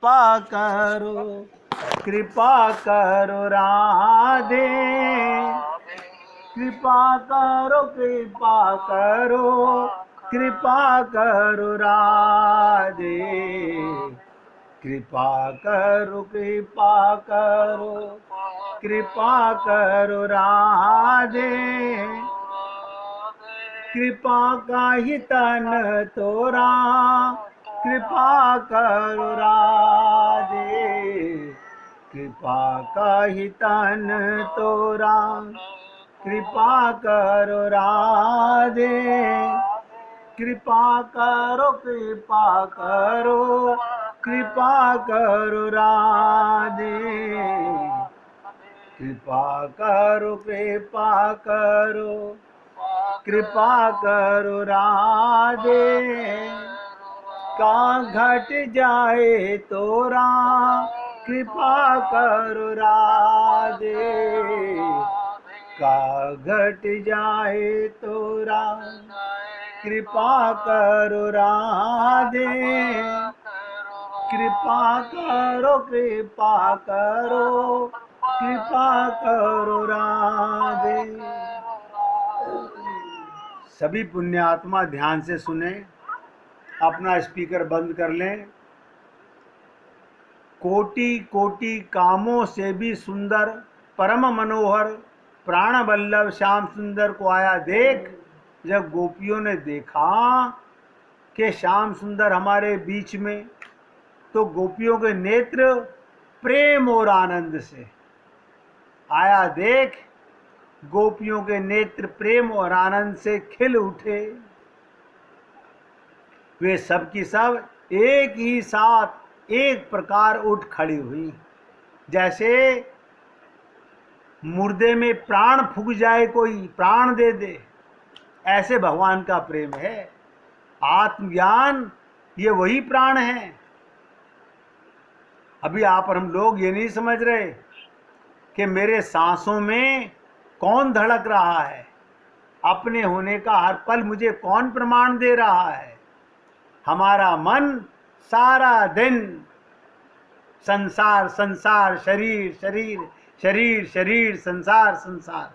कृपा करो, कृपा करो राधे, कृपा करो, कृपा करो, कृपा करो राधे, कृपा करो, कृपा करो, कृपा करो राधे, कृपा का ही तन तोरा, कृपा करो राधे, कृपा का ही तन तोरा, कृपा करो राधे, कृपा करो, कृपा करो, कृपा करो राधे, कृपा करो, कृपा करो, कृपा करो राधे, का घट जाए तोरा, कृपा करो राधे, का घट जाए तोरा, कृपा करो राधे, कृपा करो, कृपा करो, कृपा करो राधे। सभी पुण्यात्मा ध्यान से सुने, अपना स्पीकर बंद कर लें। कोटि कोटि कामों से भी सुंदर, परम मनोहर, प्राण वल्लभ श्याम सुंदर को आया देख। जब गोपियों ने देखा कि श्याम सुंदर हमारे बीच में, तो गोपियों के नेत्र प्रेम और आनंद से आया देख, गोपियों के नेत्र प्रेम और आनंद से खिल उठे। वे सब की सब एक ही साथ एक प्रकार उठ खड़ी हुई, जैसे मुर्दे में प्राण फूंक जाए, कोई प्राण दे दे। ऐसे भगवान का प्रेम है। आत्मज्ञान ये वही प्राण है। अभी आप और हम लोग ये नहीं समझ रहे कि मेरे सांसों में कौन धड़क रहा है, अपने होने का हर पल मुझे कौन प्रमाण दे रहा है। हमारा मन सारा दिन संसार संसार, शरीर शरीर, शरीर शरीर, संसार संसार।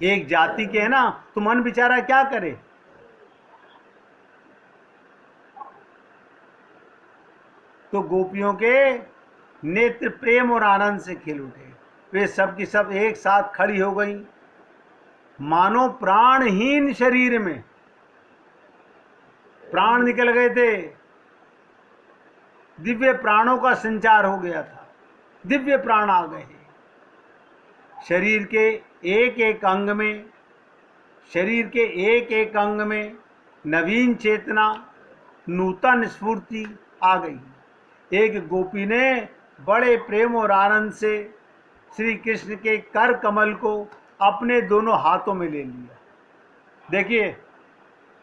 एक जाति के है ना, तो मन बेचारा क्या करे। तो गोपियों के नेत्र प्रेम और आनंद से खिल उठे। वे सब की सब एक साथ खड़ी हो गई, मानो प्राणहीन शरीर में प्राण निकल गए थे। दिव्य प्राणों का संचार हो गया था, दिव्य प्राण आ गए। शरीर के एक एक अंग में, शरीर के एक एक अंग में नवीन चेतना, नूतन स्फूर्ति आ गई। एक गोपी ने बड़े प्रेम और आनंद से श्री कृष्ण के कर कमल को अपने दोनों हाथों में ले लिया। देखिए,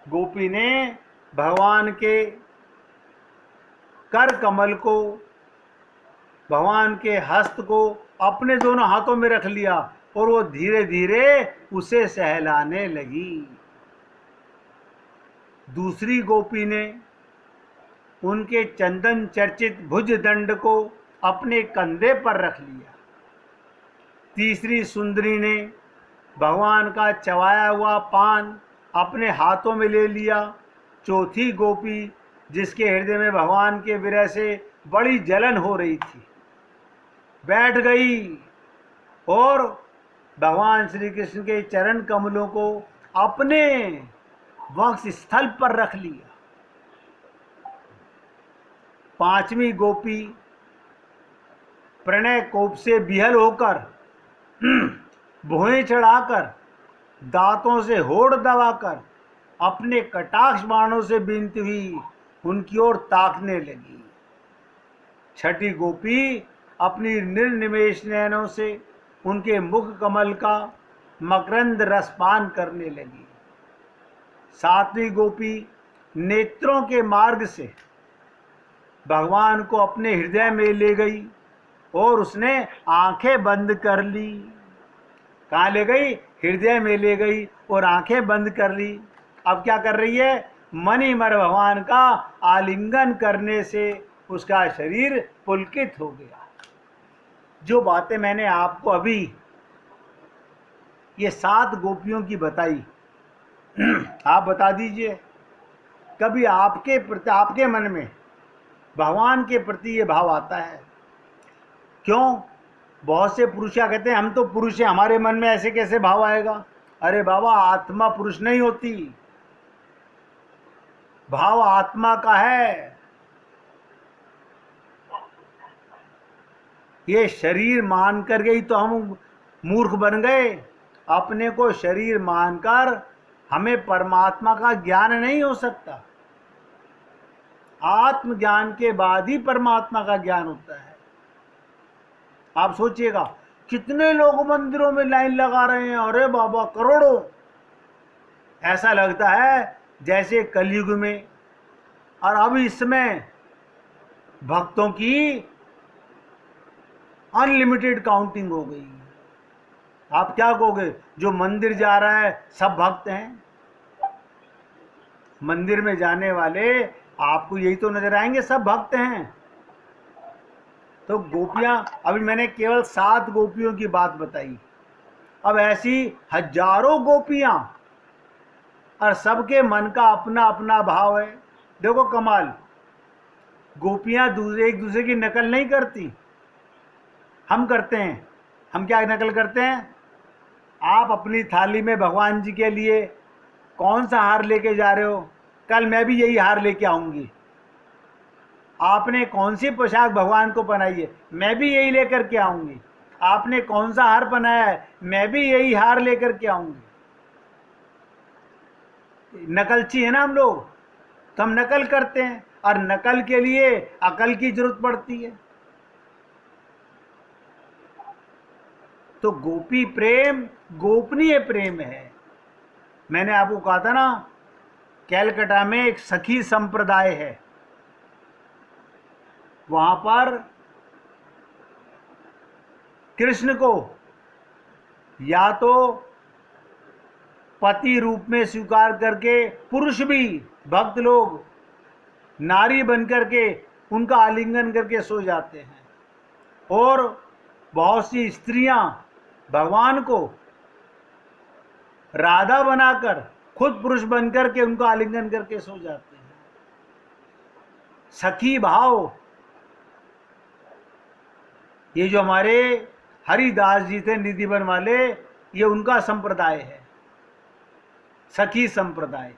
गोपी ने भगवान के कर कमल को, भगवान के हस्त को अपने दोनों हाथों में रख लिया और वो धीरे धीरे उसे सहलाने लगी। दूसरी गोपी ने उनके चंदन चर्चित भुज दंड को अपने कंधे पर रख लिया। तीसरी सुंदरी ने भगवान का चबाया हुआ पान अपने हाथों में ले लिया। चौथी गोपी, जिसके हृदय में भगवान के विरह से बड़ी जलन हो रही थी, बैठ गई और भगवान श्री कृष्ण के चरण कमलों को अपने वक्ष स्थल पर रख लिया। पांचवी गोपी प्रणय कोप से बिहल होकर, भुएं चढ़ाकर, दांतों से होड़ दबाकर, अपने कटाक्ष बाणों से बीनती हुई उनकी ओर ताकने लगी। छठी गोपी अपनी निर्निमेष नयनों से उनके मुख कमल का मकरंद रसपान करने लगी। सातवीं गोपी नेत्रों के मार्ग से भगवान को अपने हृदय में ले गई और उसने आंखें बंद कर ली। कहाँ ले गई? हृदय में ले गई और आंखें बंद कर ली। अब क्या कर रही है? मन ही मन भगवान का आलिंगन करने से उसका शरीर पुलकित हो गया। जो बातें मैंने आपको अभी ये 7 गोपियों की बताई, आप बता दीजिए कभी आपके मन में भगवान के प्रति ये भाव आता है? क्यों? बहुत से पुरुष क्या कहते हैं, हम तो पुरुष हैं, हमारे मन में ऐसे कैसे भाव आएगा? अरे बाबा, आत्मा पुरुष नहीं होती, भाव आत्मा का है। ये शरीर मान कर गई तो हम मूर्ख बन गए। अपने को शरीर मानकर हमें परमात्मा का ज्ञान नहीं हो सकता। आत्मज्ञान के बाद ही परमात्मा का ज्ञान होता है। आप सोचिएगा, कितने लोग मंदिरों में लाइन लगा रहे हैं, अरे बाबा करोड़ों। ऐसा लगता है जैसे कलयुग में, और अब इसमें भक्तों की अनलिमिटेड काउंटिंग हो गई। आप क्या कहोगे? जो मंदिर जा रहा है सब भक्त हैं? मंदिर में जाने वाले आपको यही तो नजर आएंगे, सब भक्त हैं। तो गोपियां, अभी मैंने केवल 7 गोपियों की बात बताई, अब ऐसी हजारों गोपियां, और सबके मन का अपना अपना भाव है। देखो कमाल, गोपियां एक दूसरे की नकल नहीं करती, हम करते हैं। हम क्या नकल करते हैं? आप अपनी थाली में भगवान जी के लिए कौन सा हार लेके जा रहे हो? कल मैं भी यही हार लेके आऊंगी। आपने कौन सी पोशाक भगवान को पहनाई है? मैं भी यही लेकर के आऊंगी। आपने कौन सा हार पहनाया है? मैं भी यही हार लेकर के आऊंगी। नकलची है ना हम लोग, तो हम नकल करते हैं, और नकल के लिए अकल की जरूरत पड़ती है। तो गोपी प्रेम गोपनीय प्रेम है। मैंने आपको कहा था ना, कैलकाटा में एक सखी संप्रदाय है, वहां पर कृष्ण को या तो पति रूप में स्वीकार करके पुरुष भी भक्त लोग नारी बनकर के उनका आलिंगन करके सो जाते हैं, और बहुत सी स्त्रियां भगवान को राधा बनाकर खुद पुरुष बनकर के उनको आलिंगन करके सो जाते हैं। सखी भाव, ये जो हमारे हरिदास जी थे निधिवन वाले, ये उनका संप्रदाय है, सखी संप्रदाय।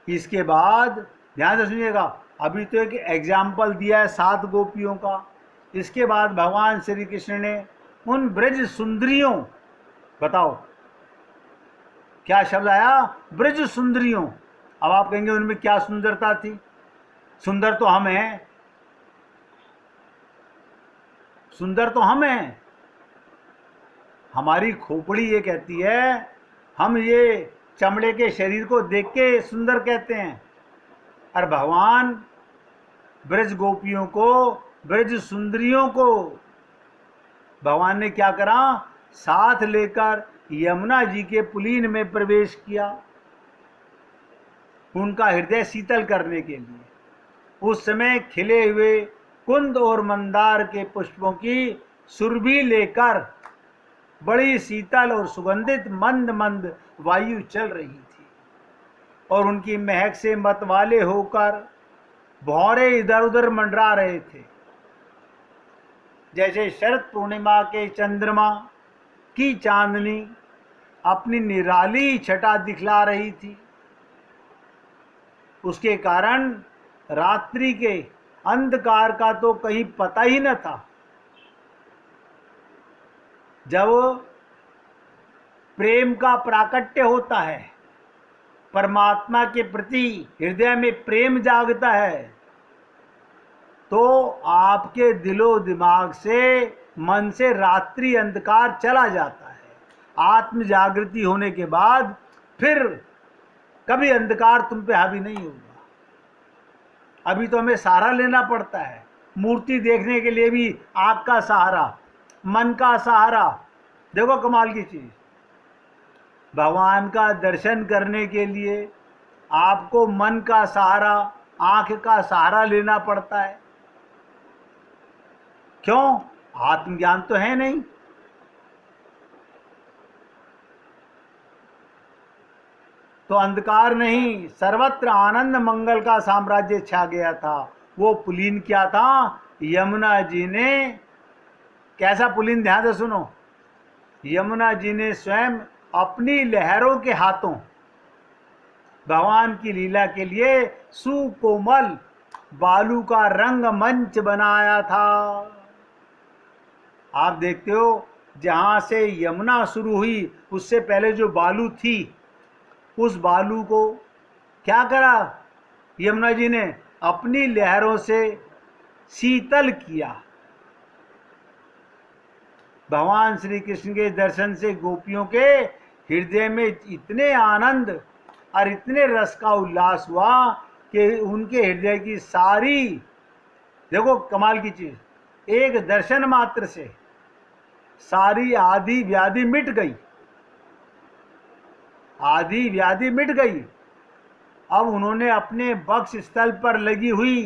इसके बाद ध्यान से सुनिएगा, अभी तो एक एग्जाम्पल दिया है 7 गोपियों का। इसके बाद भगवान श्री कृष्ण ने उन ब्रज सुंदरियों, बताओ क्या शब्द आया? ब्रज सुंदरियों। अब आप कहेंगे उनमें क्या सुंदरता थी? सुंदर तो हम हैं, सुंदर तो हम हैं। हमारी खोपड़ी ये कहती है, हम ये चमड़े के शरीर को देख के सुंदर कहते हैं, और भगवान ब्रज गोपियों को, ब्रज सुंदरियों को भगवान ने क्या करा? साथ लेकर यमुना जी के पुलीन में प्रवेश किया, उनका हृदय शीतल करने के लिए। उस समय खिले हुए कुंद और मंदार के पुष्पों की सुरभि लेकर बड़ी शीतल और सुगंधित मंद मंद वायु चल रही थी, और उनकी महक से मतवाले होकर भौरे इधर उधर मंडरा रहे थे, जैसे शरद पूर्णिमा के चंद्रमा की चांदनी अपनी निराली छटा दिखला रही थी। उसके कारण रात्रि के अंधकार का तो कहीं पता ही न था। जब प्रेम का प्राकट्य होता है, परमात्मा के प्रति हृदय में प्रेम जागता है, तो आपके दिलो दिमाग से, मन से रात्रि अंधकार चला जाता है। आत्म जागृति होने के बाद फिर कभी अंधकार तुम पे हावी नहीं होगा। अभी तो हमें सहारा लेना पड़ता है, मूर्ति देखने के लिए भी आँख का सहारा, मन का सहारा। देखो कमाल की चीज, भगवान का दर्शन करने के लिए आपको मन का सहारा आंख का सहारा लेना पड़ता है। क्यों? आत्मज्ञान तो है नहीं। तो अंधकार नहीं, सर्वत्र आनंद मंगल का साम्राज्य छा गया था। वो पुलीन क्या था? यमुना जी ने, कैसा पुलीन, ध्यान से सुनो, यमुना जी ने स्वयं अपनी लहरों के हाथों भगवान की लीला के लिए सुकोमल बालू का रंग मंच बनाया था। आप देखते हो जहां से यमुना शुरू हुई उससे पहले जो बालू थी, उस बालू को क्या करा यमुना जी ने? अपनी लहरों से शीतल किया। भगवान श्री कृष्ण के दर्शन से गोपियों के हृदय में इतने आनंद और इतने रस का उल्लास हुआ कि उनके हृदय की सारी, देखो कमाल की चीज, एक दर्शन मात्र से सारी आदि व्याधि मिट गई। आदि व्याधि मिट गई। अब उन्होंने अपने वक्ष स्थल पर लगी हुई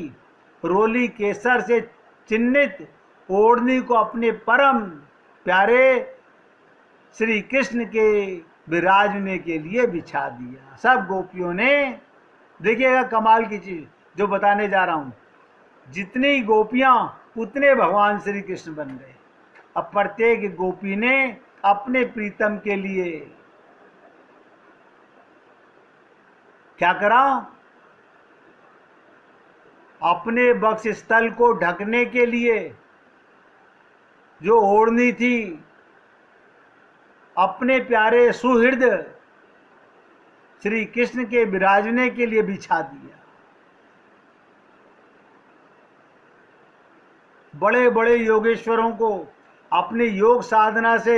रोली केसर से चिन्हित ओढ़नी को अपने परम प्यारे श्री कृष्ण के विराजने के लिए बिछा दिया। सब गोपियों ने, देखिएगा कमाल की चीज जो बताने जा रहा हूं, जितनी गोपियां उतने भगवान श्री कृष्ण बन गए। अब प्रत्येक गोपी ने अपने प्रीतम के लिए क्या करा? अपने वक्ष स्थल को ढकने के लिए जो ओढ़नी थी, अपने प्यारे सुहृद श्री कृष्ण के विराजने के लिए बिछा दिया। बड़े बड़े योगेश्वरों को अपने योग साधना से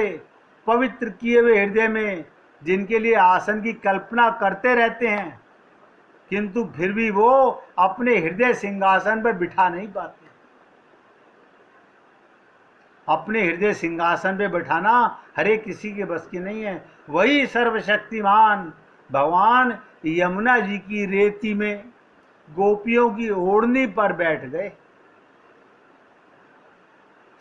पवित्र किए हुए हृदय में जिनके लिए आसन की कल्पना करते रहते हैं, किंतु फिर भी वो अपने हृदय सिंहासन पर बिठा नहीं पाते। अपने हृदय सिंहासन पे बैठाना हर एक किसी के बस की नहीं है। वही सर्वशक्तिमान भगवान यमुना जी की रेती में गोपियों की ओढ़नी पर बैठ गए।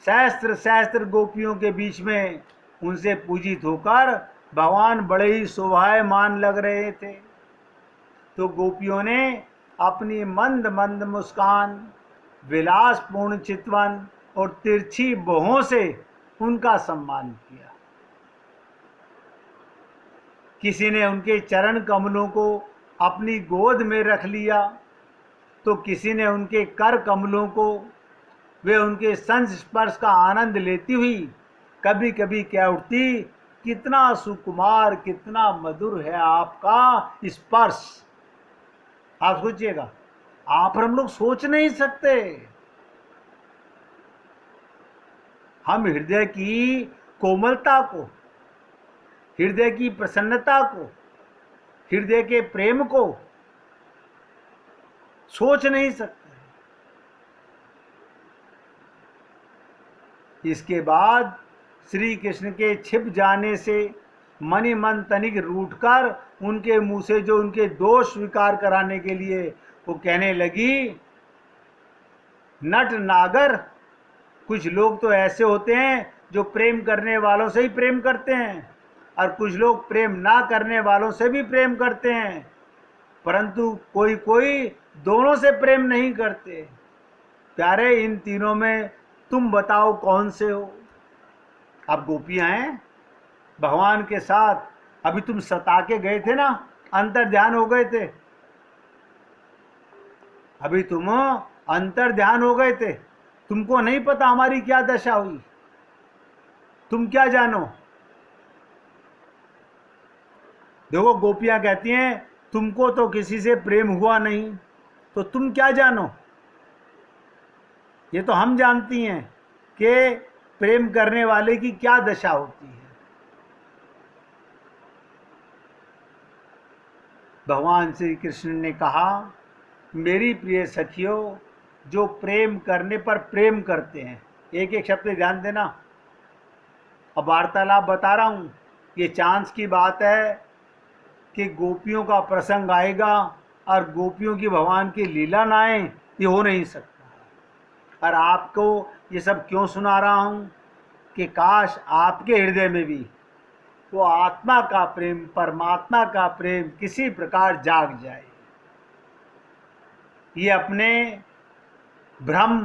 सहस्त्र सहस्त्र गोपियों के बीच में उनसे पूजित होकर भगवान बड़े ही शोभायमान लग रहे थे। तो गोपियों ने अपनी मंद मंद मुस्कान, विलासपूर्ण चितवन और तिरछी बाहों से उनका सम्मान किया। किसी ने उनके चरण कमलों को अपनी गोद में रख लिया, तो किसी ने उनके कर कमलों को, वे उनके संस्पर्श का आनंद लेती हुई कभी कभी कह उठती, कितना सुकुमार, कितना मधुर है आपका स्पर्श। आप सोचिएगा, आप और हम लोग सोच नहीं सकते। हम हृदय की कोमलता को, हृदय की प्रसन्नता को, हृदय के प्रेम को सोच नहीं सकते। इसके बाद श्री कृष्ण के छिप जाने से मन ही मन तनिक रूठकर उनके मुंह से जो उनके दोष स्वीकार कराने के लिए वो कहने लगी, नट नागर। कुछ लोग तो ऐसे होते हैं जो प्रेम करने वालों से ही प्रेम करते हैं, और कुछ लोग प्रेम ना करने वालों से भी प्रेम करते हैं, परंतु कोई कोई दोनों से प्रेम नहीं करते। प्यारे, इन तीनों में तुम बताओ कौन से हो? अब गोपियां हैं भगवान के साथ, अभी तुम सता के गए थे ना, अंतर ध्यान हो गए थे, अभी तुम अंतर ध्यान हो गए थे। तुमको नहीं पता हमारी क्या दशा हुई, तुम क्या जानो? देखो गोपियां कहती हैं, तुमको तो किसी से प्रेम हुआ नहीं, तो तुम क्या जानो? ये तो हम जानती हैं कि प्रेम करने वाले की क्या दशा होती है। भगवान श्री कृष्ण ने कहा, मेरी प्रिय सखियों, जो प्रेम करने पर प्रेम करते हैं, एक एक शब्द ध्यान देना। अब वार्तालाप बता रहा हूँ, ये चांस की बात है कि गोपियों का प्रसंग आएगा और गोपियों की भगवान की लीला ना आए, ये हो नहीं सकता। और आपको ये सब क्यों सुना रहा हूँ कि काश आपके हृदय में भी वो आत्मा का प्रेम, परमात्मा का प्रेम किसी प्रकार जाग जाए। ये अपने भ्रम,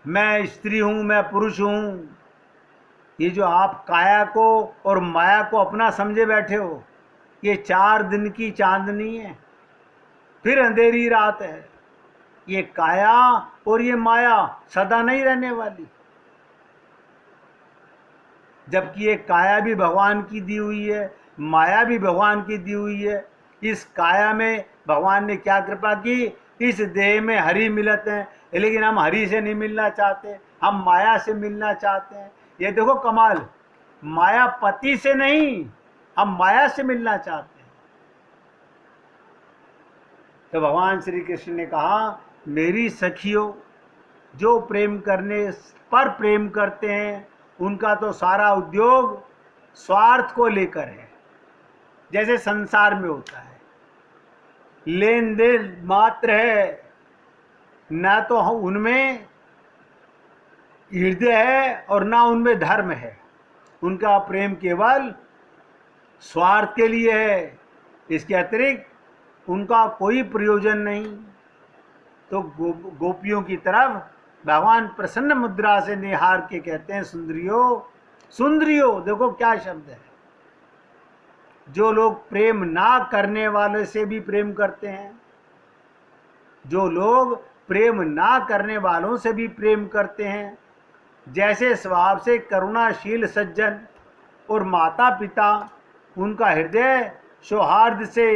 मैं स्त्री हूँ, मैं पुरुष हूँ, ये जो आप काया को और माया को अपना समझे बैठे हो, ये 4 दिन की चांदनी है, फिर अंधेरी रात है। ये काया और ये माया सदा नहीं रहने वाली। जबकि ये काया भी भगवान की दी हुई है, माया भी भगवान की दी हुई है। इस काया में भगवान ने क्या कृपा की, इस देह में हरि मिलत हैं, लेकिन हम हरि से नहीं मिलना चाहते, हम माया से मिलना चाहते हैं। ये देखो कमाल, माया पति से नहीं, हम माया से मिलना चाहते हैं। तो भगवान श्री कृष्ण ने कहा, मेरी सखियों, जो प्रेम करने पर प्रेम करते हैं उनका तो सारा उद्योग स्वार्थ को लेकर है, जैसे संसार में होता है, लेन देन मात्र है, ना तो उनमें हृदय है और ना उनमें धर्म है। उनका प्रेम केवल स्वार्थ के लिए है, इसके अतिरिक्त उनका कोई प्रयोजन नहीं। तो गोपियों की तरफ भगवान प्रसन्न मुद्रा से निहार के कहते हैं, सुंदरियो, सुंदरियो, देखो क्या शब्द है। जो लोग प्रेम ना करने वाले से भी प्रेम करते हैं, जो लोग प्रेम ना करने वालों से भी प्रेम करते हैं, जैसे स्वभाव से करुणाशील सज्जन और माता पिता, उनका हृदय सौहार्द से,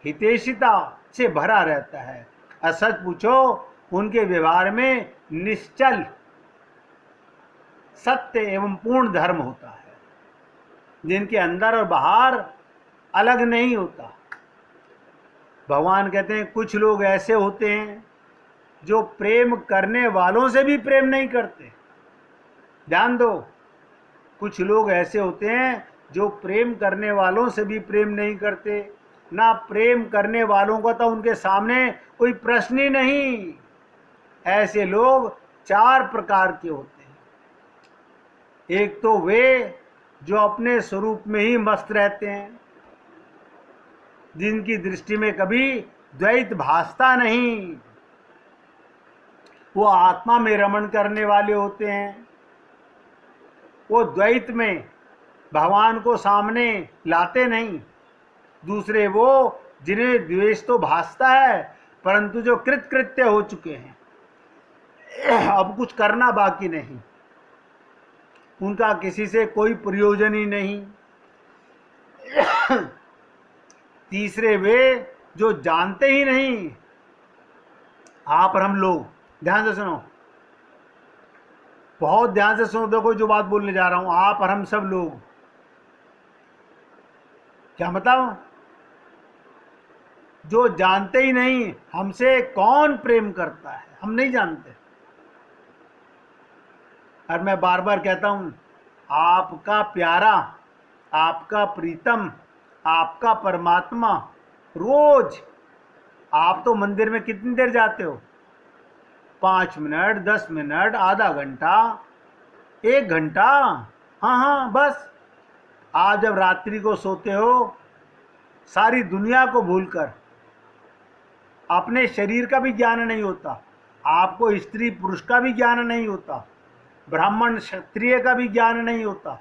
हितैषिता से भरा रहता है। और सच पूछो, उनके व्यवहार में निश्चल सत्य एवं पूर्ण धर्म होता है, जिनके अंदर और बाहर अलग नहीं होता। भगवान कहते हैं, कुछ लोग ऐसे होते हैं जो प्रेम करने वालों से भी प्रेम नहीं करते। ध्यान दो, कुछ लोग ऐसे होते हैं जो प्रेम करने वालों से भी प्रेम नहीं करते, ना प्रेम करने वालों का तो उनके सामने कोई प्रश्न ही नहीं। ऐसे लोग 4 प्रकार के होते हैं। एक तो वे जो अपने स्वरूप में ही मस्त रहते हैं, जिनकी दृष्टि में कभी द्वैत भासता नहीं, वो आत्मा में रमण करने वाले होते हैं। वो द्वैत में भगवान को सामने लाते नहीं। दूसरे वो जिन्हें द्वेष तो भासता है, परंतु जो कृतकृत्य हो चुके हैं, अब कुछ करना बाकी नहीं, उनका किसी से कोई प्रयोजन ही नहीं। तीसरे वे जो जानते ही नहीं, आप और हम लोग, ध्यान से सुनो, बहुत ध्यान से सुनो, देखो जो बात बोलने जा रहा हूं, आप और हम सब लोग, क्या मतलब, जो जानते ही नहीं हमसे कौन प्रेम करता है, हम नहीं जानते। और मैं बार बार कहता हूं, आपका प्यारा, आपका प्रीतम, आपका परमात्मा, रोज आप तो मंदिर में कितनी देर जाते हो? 5 मिनट, 10 मिनट, आधा घंटा, 1 घंटा, हाँ, बस। आप जब रात्रि को सोते हो, सारी दुनिया को भूलकर, अपने शरीर का भी ज्ञान नहीं होता, आपको स्त्री पुरुष का भी ज्ञान नहीं होता, ब्राह्मण क्षत्रिय का भी ज्ञान नहीं होता,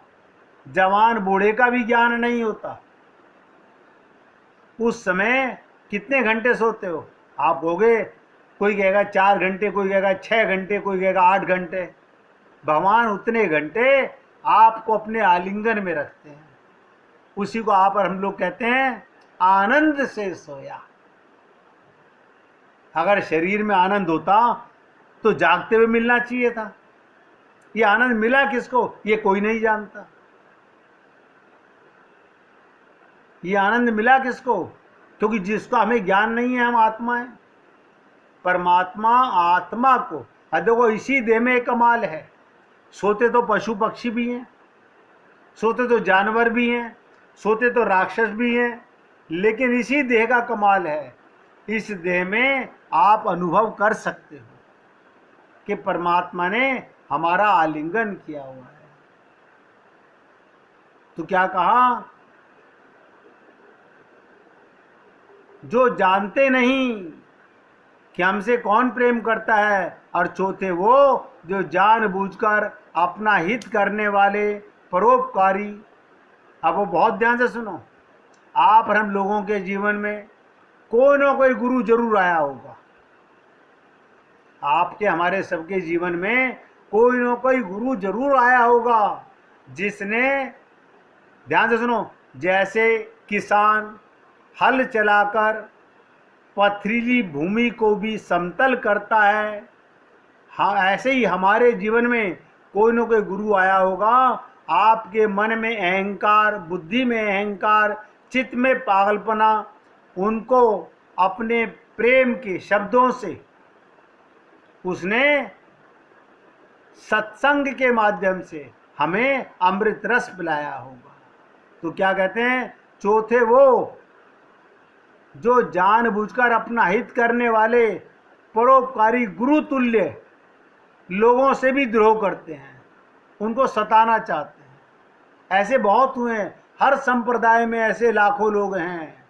जवान बूढ़े का भी ज्ञान नहीं होता। उस समय कितने घंटे सोते हो? आप कहोगे, कोई कहेगा 4 घंटे, कोई कहेगा 6 घंटे, कोई कहेगा 8 घंटे। भगवान उतने घंटे आपको अपने आलिंगन में रखते हैं। उसी को आप और हम लोग कहते हैं आनंद से सोया। अगर शरीर में आनंद होता तो जागते हुए मिलना चाहिए था। ये आनंद मिला किसको, ये कोई नहीं जानता। ये आनंद मिला किसको? क्योंकि जिसका हमें ज्ञान नहीं है, हम आत्मा है। परमात्मा आत्मा को, देखो इसी देह में कमाल है। सोते तो पशु पक्षी भी हैं, सोते तो जानवर भी हैं, सोते तो राक्षस भी हैं, लेकिन इसी देह का कमाल है इस देह में आप अनुभव कर सकते हो कि परमात्मा ने हमारा आलिंगन किया हुआ है। तो क्या कहा, जो जानते नहीं कि हमसे कौन प्रेम करता है, और चौथे वो जो जानबूझकर अपना हित करने वाले परोपकारी। अब वो बहुत ध्यान से सुनो, आप और हम लोगों के जीवन में कोई ना कोई गुरु जरूर आया होगा। आपके हमारे सबके जीवन में कोई ना कोई गुरु जरूर आया होगा, जिसने, ध्यान से सुनो, जैसे किसान हल चलाकर पथरीली भूमि को भी समतल करता है, हाँ ऐसे ही हमारे जीवन में कोई ना कोई गुरु आया होगा। आपके मन में अहंकार, बुद्धि में अहंकार, चित्त में पागलपना, उनको अपने प्रेम के शब्दों से उसने सत्संग के माध्यम से हमें अमृत रस पिलाया होगा। तो क्या कहते हैं, चौथे वो जो जानबूझकर अपना हित करने वाले परोपकारी गुरु तुल्य लोगों से भी द्रोह करते हैं, उनको सताना चाहते हैं। ऐसे बहुत हुए हैं, हर संप्रदाय में ऐसे लाखों लोग हैं,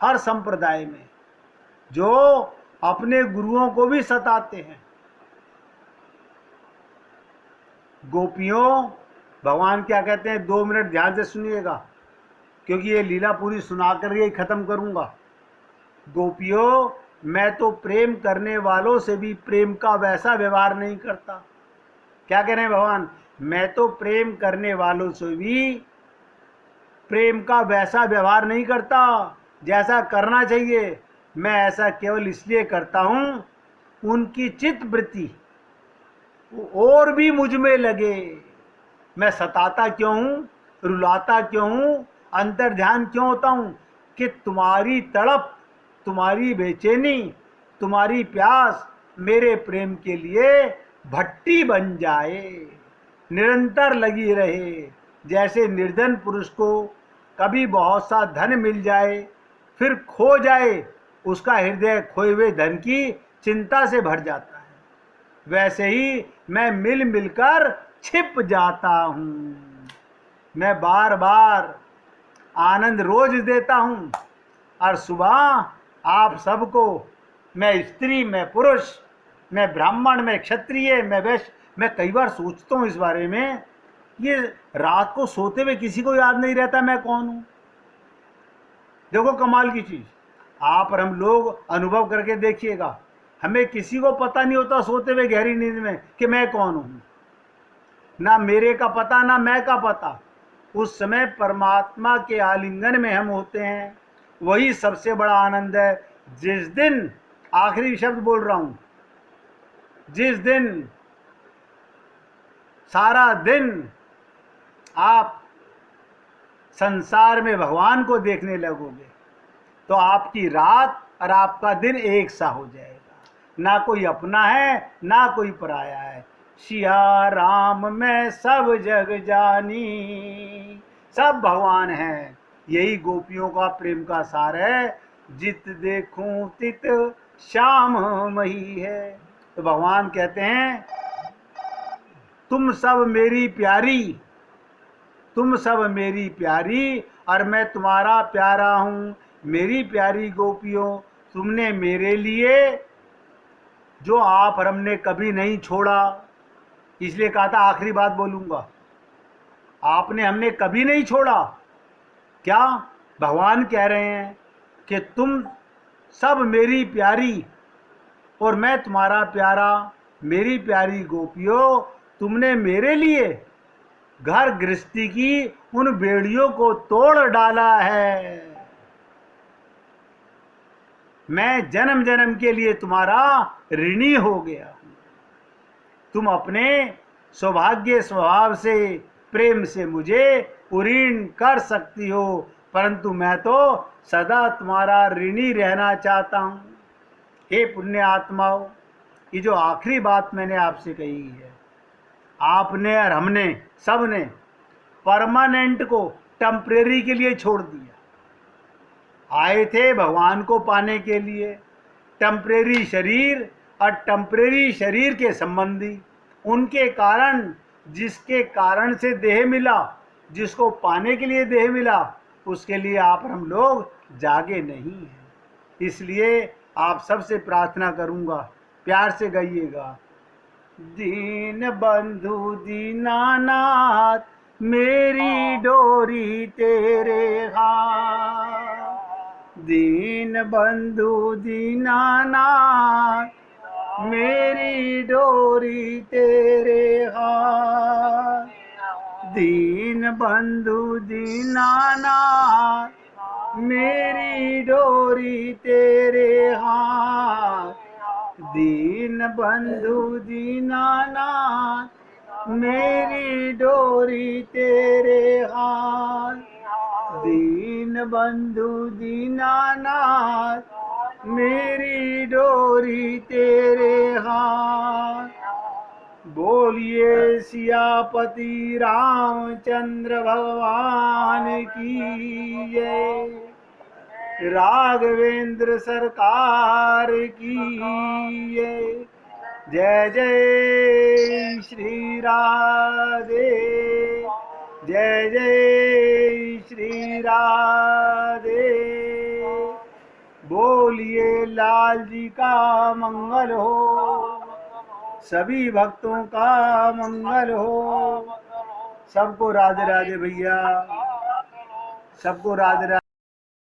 हर संप्रदाय में, जो अपने गुरुओं को भी सताते हैं। गोपियों, भगवान क्या कहते हैं, 2 मिनट ध्यान से सुनिएगा, क्योंकि ये लीला पूरी सुनाकर ही खत्म करूंगा। गोपियों, मैं तो प्रेम करने वालों से भी प्रेम का वैसा व्यवहार नहीं करता। क्या कह रहे हैं भगवान, मैं तो प्रेम करने वालों से भी प्रेम का वैसा व्यवहार नहीं करता जैसा करना चाहिए। मैं ऐसा केवल इसलिए करता हूं, उनकी चित्त वृत्ति और भी मुझ में लगे। मैं सताता क्यों हूं, रुलाता क्यों हूं, अंतर ध्यान क्यों होता हूं, कि तुम्हारी तड़प, तुम्हारी बेचैनी, तुम्हारी प्यास मेरे प्रेम के लिए भट्टी बन जाए, निरंतर लगी रहे। जैसे निर्धन पुरुष को कभी बहुत सा धन मिल जाए फिर खो जाए, उसका हृदय खोए हुए धन की चिंता से भर जाता है, वैसे ही मैं मिल मिलकर छिप जाता हूँ। मैं बार बार आनंद रोज देता हूँ, और सुबह आप सबको, मैं स्त्री, मैं पुरुष, मैं ब्राह्मण, मैं क्षत्रिय, मैं वैश्य, मैं कई बार सोचता हूँ इस बारे में, ये रात को सोते हुए किसी को याद नहीं रहता मैं कौन हूँ। देखो कमाल की चीज़, आप और हम लोग अनुभव करके देखिएगा, हमें किसी को पता नहीं होता सोते हुए गहरी नींद में कि मैं कौन हूँ, ना मेरे का पता ना मैं का पता। उस समय परमात्मा के आलिंगन में हम होते हैं, वही सबसे बड़ा आनंद है। जिस दिन, आखिरी शब्द बोल रहा हूँ, जिस दिन सारा दिन आप संसार में भगवान को देखने लगोगे, तो आपकी रात और आपका दिन एक सा हो जाएगा। ना कोई अपना है ना कोई पराया है। सिया राम मैं सब जग जानी, सब भगवान हैं। यही गोपियों का प्रेम का सार है। जित देखूं तित श्याम मही है। तो भगवान कहते हैं, तुम सब मेरी प्यारी, तुम सब मेरी प्यारी, और मैं तुम्हारा प्यारा हूँ। मेरी प्यारी गोपियों, तुमने मेरे लिए जो आप और हमने कभी नहीं छोड़ा, इसलिए कहा था आखिरी बात बोलूँगा, आपने हमने कभी नहीं छोड़ा। क्या भगवान कह रहे हैं कि तुम सब मेरी प्यारी और मैं तुम्हारा प्यारा। मेरी प्यारी गोपियों, तुमने मेरे लिए घर गृहस्थी की उन बेड़ियों को तोड़ डाला है। मैं जन्म जन्म के लिए तुम्हारा ऋणी हो गया हूं। तुम अपने सौभाग्य स्वभाव से, प्रेम से मुझे उरीण कर सकती हो, परंतु मैं तो सदा तुम्हारा ऋणी रहना चाहता हूं। हे पुण्य आत्माओं, ये जो आखिरी बात मैंने आपसे कही है, आपने और हमने सब ने परमानेंट को टेम्परेरी के लिए छोड़ दिया। आए थे भगवान को पाने के लिए। टेम्परेरी शरीर और टेम्परेरी शरीर के संबंधी, उनके कारण, जिसके कारण से देह मिला, जिसको पाने के लिए देह मिला, उसके लिए आप हम लोग जागे नहीं हैं। इसलिए आप सबसे प्रार्थना करूंगा, प्यार से गाइएगा। दीन बंधु दीनानाथ, मेरी डोरी तेरे हाथ। दीन बंधु दीनानाथ, मेरी डोरी तेरे हाथ। दीन बंधु दीनानाथ, मेरी डोरी तेरे हाथ। दीन बंधु दीनानाथ, मेरी डोरी तेरे हाथ। दीन बंधु दीनानाथ, मेरी डोरी तेरे हाथ। बोलिए सियापति रामचंद्र भगवान की जय। राघवेंद्र सरकार की जय। जय जय श्री राधे, जय जय श्री राधे। बोलिए लाल जी का मंगल हो, सभी भक्तों का मंगल हो। सबको राधे राधे भैया, सबको राधे राधे।